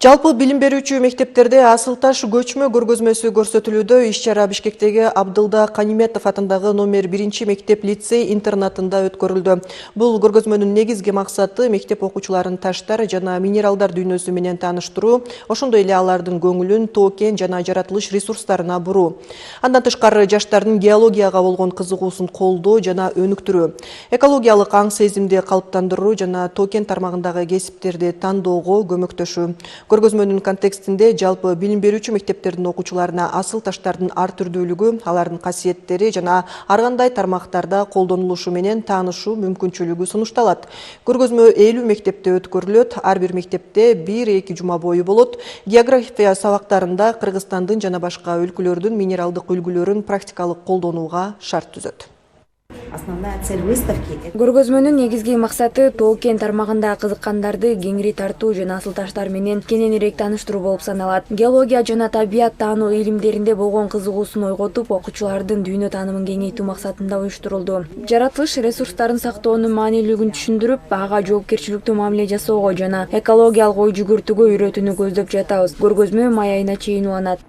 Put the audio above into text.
Жалпы билим берүүчү мектептерде асыл таш көчмө көргөзмөсү көрсөтүлүүдө. Иш-чара Бишкектеги Абдылда Каниметов атындагы номер 1 мектеп лицей интернатында өткөрүлдү. Бул көргөзмөнүн негизги максаты мектеп окуучуларын таштар жана минералдар дүйнөсү менен тааныштыруу, ошондой эле алардын көңүлүн тоо-кен жана жаратылыш ресурстарына буруу. Андан тышкары жаштардын геологияга болгон кызыгуусун колдоо жана өнүктүрүү, экологиялык аң сезимди калыптандыруу жана тоо-кен тармагындагы кесиптерди тандоого көмөктөшүү. Көргөзмөнүн контекстинде жалпы билим берүүчү мектептердин окуучуларына асыл таштардын ар түрдүүлүгү, алардын касиеттери жана ар кандай тармактарда колдонулушу менен таанышуу мүмкүнчүлүгү сунушталат. Көргөзмө 50 мектепте өткөрүлөт, ар бир мектепте 1-2 жума бою болот. География сабактарында Кыргызстандын жана башка өлкөлөрдүн минералдык үлгүлөрүн практикалык колдонууга шарт түзөт. Основная цель выставки – Көргөзмөнүн негизги максаты тоо-кен тармагында кызыккандарды кеңири тартуу жана асыл таштар менен кененирээк тааныштыруу болуп саналат. Геология жана табият таануу илимдеринде болгон кызыгуусун ойготуп, окуучулардын дүйнө таанымын кеңейтүү максатында уюштурулду. Жаратылыш ресурстарын сактоонун маанилүүлүгүн түшүндүрүп, ага жоопкерчиликтүү мамиле жасоого жана экологиялык ой жүгүртүүгө үйрөтүүнү көздөп жатабыз. Көргөзмө май айына чейин уланат.